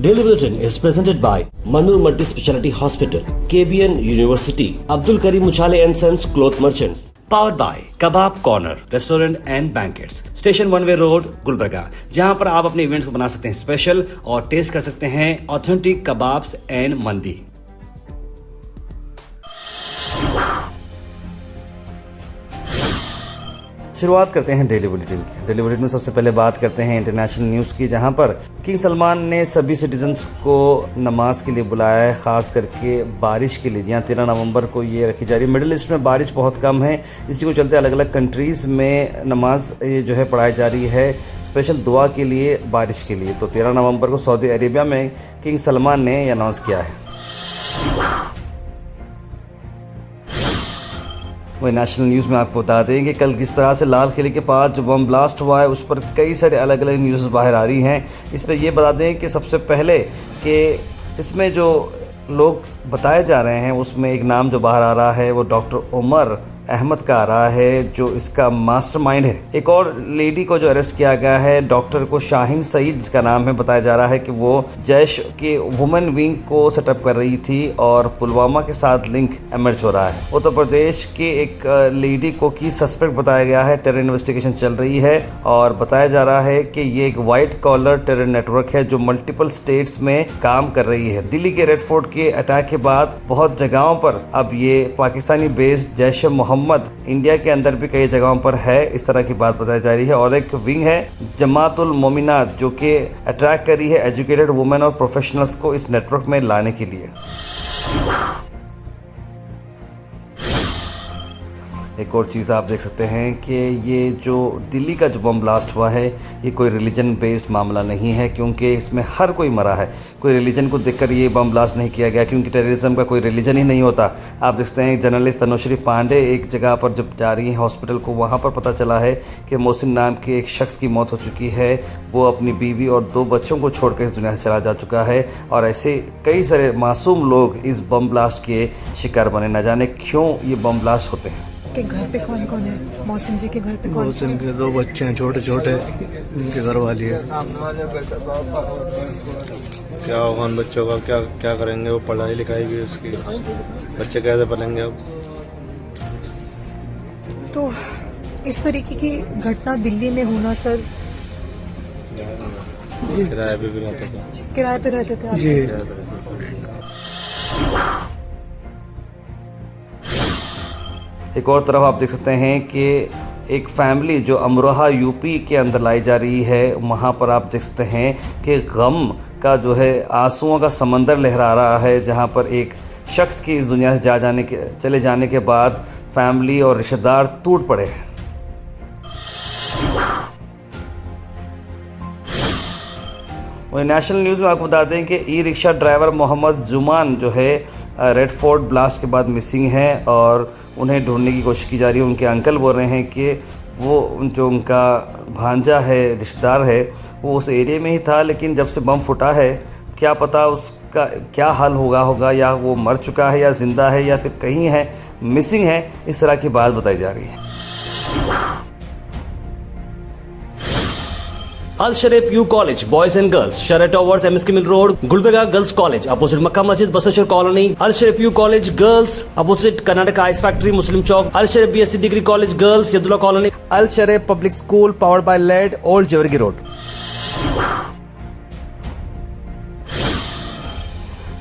Daily Bulletin is presented by Manur Multi Speciality Hospital, KBN University, Abdul Karim Uchale and Sons Cloth Merchants. Powered by Kebab Corner Restaurant and Banquets, Station One Way Road, Gulbarga, जहां पर आप अपने events को बना सकते हैं special और test कर सकते हैं ऑथेंटिक कबाब्स एंड मंदी। शुरुआत करते हैं डेली बुलेटिन की। डेली बुलेटिन में सबसे पहले बात करते हैं इंटरनेशनल न्यूज़ की, जहां पर किंग सलमान ने सभी सिटीजन्स को नमाज के लिए बुलाया है, ख़ास करके बारिश के लिए। जहाँ 13 नवंबर को ये रखी जा रही है। मिडिल ईस्ट में बारिश बहुत कम है, इसी को चलते अलग अलग कंट्रीज़ में नमाज जो है पढ़ाई जा रही है स्पेशल दुआ के लिए, बारिश के लिए। तो 13 नवंबर को सऊदी अरेबिया में किंग सलमान ने ये अनाउंस किया है। वही नेशनल न्यूज़ में आपको बता दें कि कल किस तरह से लाल किले के पास जो बम ब्लास्ट हुआ है उस पर कई सारे अलग अलग न्यूज़ बाहर आ रही हैं। इसमें ये बता दें कि सबसे पहले कि इसमें जो लोग बताए जा रहे हैं उसमें एक नाम जो बाहर आ रहा है वो डॉक्टर उमर अहमद का आ रहा है, जो इसका मास्टरमाइंड है। एक और लेडी को जो अरेस्ट किया गया है, डॉक्टर को शाहीन सईद जिसका नाम है, बताया जा रहा है कि वो जैश के वुमेन विंग को सेटअप कर रही थी और पुलवामा के साथ लिंक एमर्ज हो रहा है। उत्तर प्रदेश के एक लेडी को की सस्पेक्ट बताया गया है। टेरर इन्वेस्टिगेशन चल रही है और बताया जा रहा है कि ये एक व्हाइट कॉलर टेरर नेटवर्क है जो मल्टीपल स्टेट्स में काम कर रही है। दिल्ली के रेड फोर्ट के अटैक के बाद बहुत जगहों पर अब ये पाकिस्तानी बेस्ड जैश मोहम्मद इंडिया के अंदर भी कई जगहों पर है, इस तरह की बात बताई जा रही है। और एक विंग है जमातुल मोमिनात जो कि अट्रैक्ट कर रही है एजुकेटेड वुमेन और प्रोफेशनल्स को इस नेटवर्क में लाने के लिए। एक और चीज़ आप देख सकते हैं कि ये जो दिल्ली का जो बम ब्लास्ट हुआ है ये कोई रिलीजन बेस्ड मामला नहीं है, क्योंकि इसमें हर कोई मरा है। कोई रिलीजन को देखकर ये बम ब्लास्ट नहीं किया गया, क्योंकि टेररिज्म का कोई रिलीजन ही नहीं होता। आप देखते हैं जर्नलिस्ट तनुश्री पांडे एक जगह पर जब जा रही है हॉस्पिटल को, वहाँ पर पता चला है कि मोहसिन नाम के एक शख्स की मौत हो चुकी है। वो अपनी बीवी और 2 बच्चों को छोड़कर इस दुनिया से चला जा चुका है और ऐसे कई सारे मासूम लोग इस बम ब्लास्ट के शिकार बने। न जाने क्यों ये बम ब्लास्ट होते हैं। के घर पे कौन कौन है? मोहसिन जी के घर पे कौन? मोहसिन के 2 बच्चे हैं छोटे छोटे, उनके घर वाली है। क्या होगा उन बच्चों का, क्या क्या करेंगे? वो पढ़ाई लिखाई भी उसकी, बच्चे कैसे पलेंगे अब? तो इस तरीके की घटना दिल्ली में होना सर, किराए पे भी रहते थे। किराए पे रहते थे आप? जी। एक और तरफ आप देख सकते हैं कि एक फैमिली जो अमरोहा यूपी के अंदर लाई जा रही है, वहाँ पर आप देख सकते हैं कि गम का जो है आंसुओं का समंदर लहरा रहा है, जहाँ पर एक शख्स की इस दुनिया से चले जाने के बाद फैमिली और रिश्तेदार टूट पड़े हैं। वही नेशनल न्यूज़ में आपको बता दें कि ई रिक्शा ड्राइवर मोहम्मद जुमान जो है रेड फोर्ट ब्लास्ट के बाद मिसिंग है और उन्हें ढूंढने की कोशिश की जा रही है। उनके अंकल बोल रहे हैं कि वो जो उनका भांजा है, रिश्तेदार है, वो उस एरिया में ही था, लेकिन जब से बम फुटा है क्या पता उसका क्या हाल होगा, या वो मर चुका है या ज़िंदा है या फिर कहीं है, मिसिंग है, इस तरह की बात बताई जा रही है। Al Sharif U college boys and girls, शरट towers, MSK mill road, Gulbarga girls college opposite Makka Masjid, Basaveshwar colony. Al Sharif U college girls opposite Karnataka ice factory, Muslim Chowk. Al Sharif BSc degree college girls, Yadulla colony. Al Sharif public school powered by LED, old Jewargi road.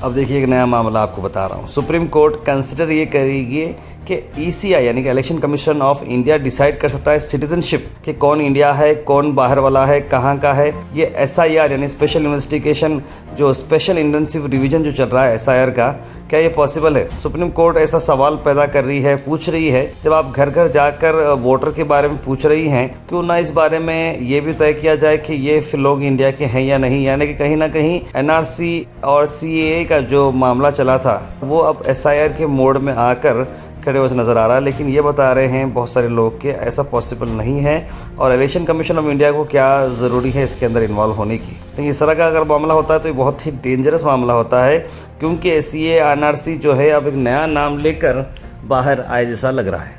अब देखिए एक नया मामला आपको बता रहा हूँ। सुप्रीम कोर्ट कंसिडर ये करेगी कि ECI यानी कि election commission of India decide कर सकता है सिटीजनशिप कि कौन इंडिया है, कौन बाहर वाला है, कहाँ का है। ये SIR यानी स्पेशल इन्वेस्टिगेशन, जो स्पेशल इंटेंसिव रिवीजन जो चल रहा है SIR का, क्या ये पॉसिबल है? सुप्रीम कोर्ट ऐसा सवाल पैदा कर रही है, पूछ रही है। जब आप घर घर जाकर वोटर के बारे में पूछ रही हैं, क्यों ना इस बारे में ये भी तय किया जाए कि ये फिर लोग इंडिया के हैं या नहीं। यानी कि कहीं ना कहीं NRC और CAA का जो मामला चला था वो अब SIR के मोड में आकर खड़े हुए नज़र आ रहा है। लेकिन ये बता रहे हैं बहुत सारे लोग कि ऐसा पॉसिबल नहीं है और इलेक्शन कमीशन ऑफ इंडिया को क्या ज़रूरी है इसके अंदर इन्वॉल्व होने की। लेकिन इस तरह का अगर मामला होता है तो ये बहुत ही डेंजरस मामला होता है, क्योंकि CAA NRC जो है अब एक नया नाम लेकर बाहर आए जैसा लग रहा है।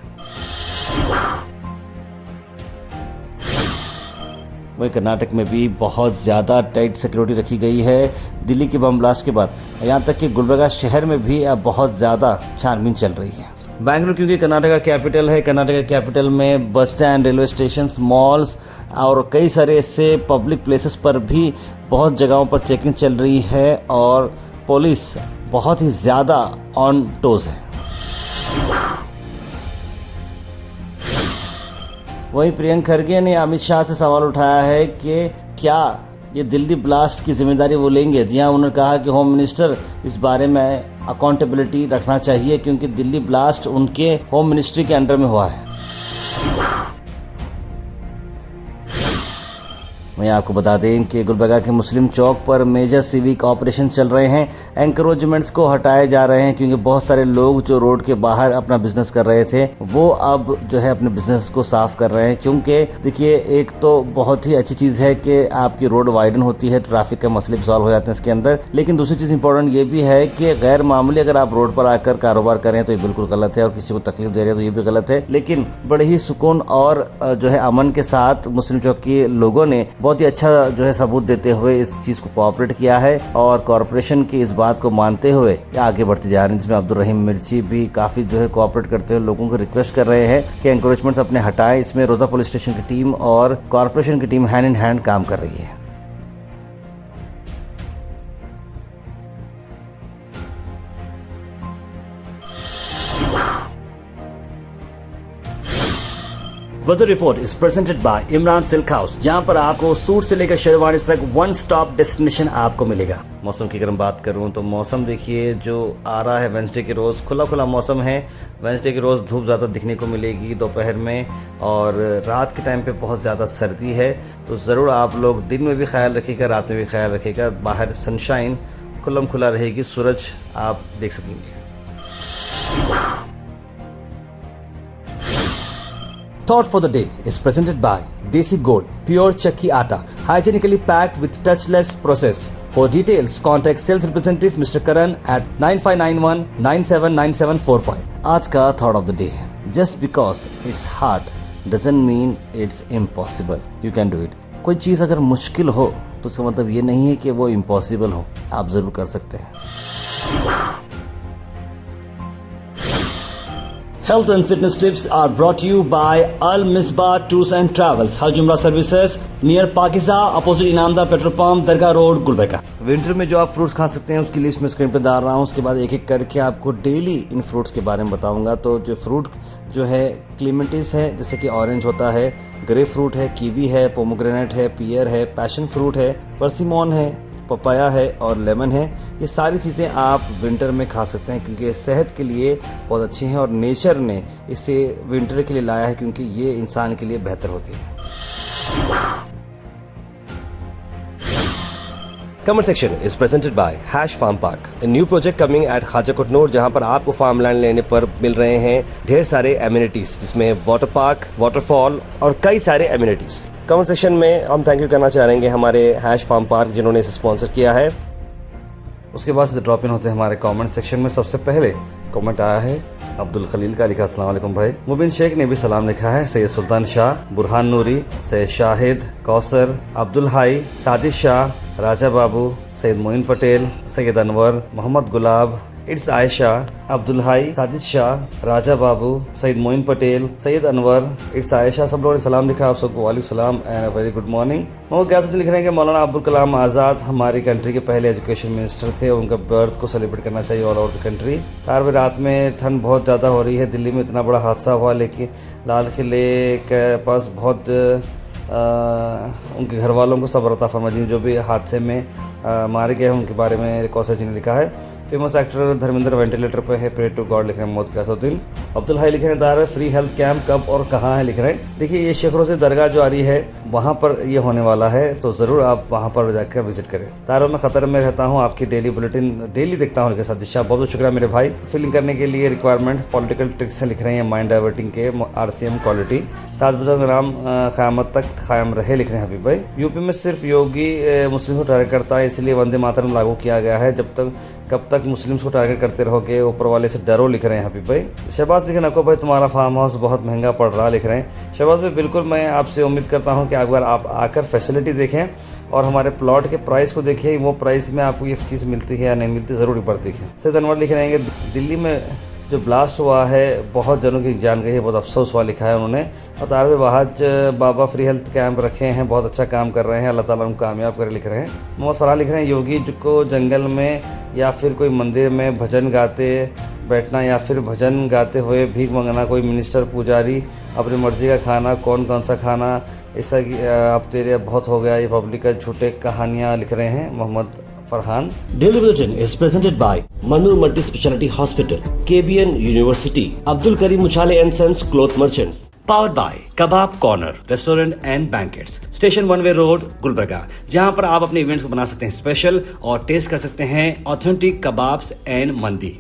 वहीं कर्नाटक में भी बहुत ज़्यादा टाइट सिक्योरिटी रखी गई है दिल्ली के बम ब्लास्ट के बाद। यहाँ तक कि गुलबर्गा शहर में भी अब बहुत ज़्यादा छानबीन चल रही है। बेंगलुरु क्योंकि कर्नाटक का कैपिटल है, कर्नाटक का कैपिटल में bus stand, railway station, malls और कई सारे ऐसे पब्लिक प्लेसेस पर भी बहुत जगहों पर चेकिंग चल रही है और पुलिस बहुत ही ज़्यादा ऑन टोज है। वहीं प्रियंक खरगे ने अमित शाह से सवाल उठाया है कि क्या ये दिल्ली ब्लास्ट की जिम्मेदारी वो लेंगे। जी हाँ, उन्होंने कहा कि होम मिनिस्टर इस बारे में अकाउंटेबिलिटी रखना चाहिए क्योंकि दिल्ली ब्लास्ट उनके होम मिनिस्ट्री के अंडर में हुआ है। मैं आपको बता दें कि गुलबर्गा के मुस्लिम चौक पर मेजर सिविक ऑपरेशन चल रहे हैं। एंकरोचमेंट्स को हटाए जा रहे हैं क्योंकि बहुत सारे लोग जो रोड के बाहर अपना बिजनेस कर रहे थे वो अब जो है अपने बिजनेस को साफ कर रहे हैं। क्योंकि देखिए, एक तो बहुत ही अच्छी चीज़ है कि आपकी रोड वाइडन होती है, ट्रैफिक के मसले भी सॉल्व हो जाते हैं इसके अंदर, लेकिन दूसरी चीज़ इंपॉर्टेंट ये भी है कि गैर मामूली अगर आप रोड पर आकर कारोबार करें तो ये बिल्कुल गलत है और किसी को तकलीफ दे रहे हैं तो ये भी गलत है। लेकिन बड़े ही सुकून और जो है अमन के साथ मुस्लिम चौक के लोगों ने बहुत ही अच्छा जो है सबूत देते हुए इस चीज़ को कोऑपरेट किया है और कॉरपोरेशन की इस बात को मानते हुए आगे बढ़ते जा रहे हैं, जिसमें अब्दुल रहीम मिर्ची भी काफ़ी जो है कोऑपरेट करते हुए लोगों को रिक्वेस्ट कर रहे हैं कि एनकरेजमेंट्स अपने हटाएं। इसमें रोजा पुलिस स्टेशन की टीम और कॉरपोरेशन की टीम हैंड इन हैंड काम कर रही है। Weather report is presented by Imran Silk House, जहां पर आपको सूट से लेकर शेरवानी तक वन स्टॉप डेस्टिनेशन आपको मिलेगा। मौसम की अगर बात करूं तो मौसम देखिए जो आ रहा है वेंसडे के रोज़ खुला खुला मौसम है। वेंसडे के रोज़ धूप ज़्यादा दिखने को मिलेगी दोपहर में और रात के टाइम पे बहुत ज़्यादा सर्दी है, तो ज़रूर आप लोग दिन में भी ख्याल रखिएगा, रात में भी ख्याल रखिएगा। बाहर सनशाइन खुल्लम खुला रहेगी, सूरज आप देख सकेंगे। Thought for the day is presented by Desi Gold, pure chakki atta, hygienically packed with touchless process. For details, contact sales representative Mr. Karan at 9591979745. आज का thought of the day है, just because it's hard doesn't mean it's impossible. You can do it. कोई चीज़ अगर मुश्किल हो तो इसका मतलब ये नहीं है कि वो impossible हो, आप ज़रूर कर सकते हैं। Health and fitness tips are brought to you by Al Misbah Tours and Travels, Hajj Umrah Services, near Pakiza, opposite Inamda Petrol Pump, Dargah Road, Gulbarga. Winter में जो आप फ्रूट्स खा सकते हैं उसकी लिस्ट में स्क्रीन पर डाल रहा हूँ। उसके बाद एक एक करके आपको डेली इन फ्रूट्स के बारे में बताऊंगा। तो जो फ्रूट जो है क्लीमेंटिस है, जैसे कि ऑरेंज होता है, ग्रेप फ्रूट है, कीवी है, पोमोग्रेनेट है, पियर है, पैशन फ्रूट है, परसिमोन है, पपाया है और लेमन है। ये सारी चीज़ें आप विंटर में खा सकते हैं क्योंकि सेहत के लिए बहुत अच्छी हैं और नेचर ने इसे विंटर के लिए लाया है क्योंकि ये इंसान के लिए बेहतर होती है। Comment section is presented by hash farm park, a new project coming at Khaja Kotnur, जहां पर आपको फार्म लैंड लेने पर मिल रहे हैं ढेर सारे एमिनिटीज, जिसमें वाटर पार्क, वाटरफॉल और कई सारे एमिनिटीज। कमेंट सेक्शन में हम थैंक यू करना चाहेंगे हमारे हैश फार्म पार्क जिन्होंने इसे स्पॉन्सर किया है। उसके बाद से ड्रॉप इन होते हैं हमारे कमेंट सेक्शन में। सबसे पहले कमेंट आया है अब्दुल खलील का, लिखा अस्सलाम वालेकुम भाई। मुबिन शेख ने भी सलाम लिखा है। सैयद सुल्तान शाह, बुरहान नूरी, सैयद शाहिद, कौसर, अब्दुल हाई, सादिश शाह, राजा बाबू, सैयद मोइन पटेल, सैयद अनवर, मोहम्मद गुलाब, इट्स आयशा, अब्दुल हाई, साजिद शाह, राजा बाबू, सईद मोइन पटेल, सैयद अनवर, इट्स आयशा, सब लोगों ने सलाम लिखा। आप सबको वालेकुम सलाम and a very good morning. Mohammad Gayasuddin लिख रहे हैं कि मौलाना अब्दुल कलाम आज़ाद हमारी कंट्री के पहले एजुकेशन मिनिस्टर थे, उनका बर्थ को सेलिब्रेट करना चाहिए all over the country. Car रात में ठंड बहुत ज़्यादा हो रही है, दिल्ली में इतना बड़ा हादसा हुआ लेकिन लाल किले के पास बहुत उनके घर वालों को सब्र अता फरमाइए जो भी हादसे में मारे गए हैं उनके बारे में कौसर जी ने लिखा है। फेमस एक्टर धर्मेंद्र वेंटिलेटर पर है, प्रे टू गॉड लिख रहे हैं मोहम्मद गयासुद्दीन। अब्दुल हाई लिख रहे हैं दार फ्री हेल्थ कैंप कब और कहाँ है लिख रहे हैं। देखिए ये शेख रोज़े दरगाह जो आ रही है वहाँ पर ये होने वाला है, तो ज़रूर आप वहाँ पर जाकर विजिट करें। तारों में ख़तर में रहता हूँ, आपकी डेली बुलेटिन डेली देखता हूँ। सादिश शाह बहुत बहुत शुक्रिया मेरे भाई। फिलिंग करने के लिए रिक्वायरमेंट पॉलिटिकल ट्रिक्स लिख रहे हैं, माइंड डाइवर्टिंग के RCM क्वालिटी। ताज बुजुर्ग नाम क़यामत तक कायम रहे लिख रहे हैं हबीब भाई। यूपी में सिर्फ योगी मुस्लिम को टारगेट करता है, इसलिए वंदे मातरम लागू किया गया है। कब तक तक मुस्लिम्स को टारगेट करते रहोगे, ऊपर वाले से डरो लिख रहे हैं हबीब भाई। शहबाज लिख रहे हैं आपको भाई तुम्हारा फार्म हाउस बहुत महंगा पड़ रहा लिख रहे हैं। शहबाज भाई बिल्कुल मैं आपसे उम्मीद करता हूँ कि अगर आप आकर फैसिलिटी देखें और हमारे प्लॉट के प्राइस को देखिए, वो प्राइस में आपको ये चीज़ मिलती है या नहीं मिलती, ज़रूर पड़ती है। सैयद अनवर लिख रहे हैं कि दिल्ली में जो ब्लास्ट हुआ है बहुत जनों की जान गई है, बहुत अफसोस हुआ लिखा है उन्होंने। और तारवे बहाज बाबा फ्री हेल्थ कैंप रखे हैं, बहुत अच्छा काम कर रहे हैं, अल्लाह ताला उनको कामयाब करे लिख रहे हैं। मोहम्मद फरहान लिख रहे हैं योगी को जंगल में या फिर कोई मंदिर में भजन गाते बैठना या फिर भजन गाते हुए भीख मंगना, कोई मिनिस्टर पुजारी अपनी मर्जी का खाना, कौन सा खाना, ऐसा अब तेरे बहुत हो गया, ये पब्लिक का झूठे कहानियाँ लिख रहे हैं Mohammad Farhan. Daily Bulletin is presented by Manur Multi Speciality Hospital, KBN University, Abdul Karim Uchale and Sons Cloth Merchants. Powered by Kebab Corner Restaurant and Banquets, Station One Way Road, Gulbarga, जहां पर आप अपने इवेंट्स को बना सकते हैं स्पेशल और test कर सकते हैं ऑथेंटिक कबाब्स एंड मंदी।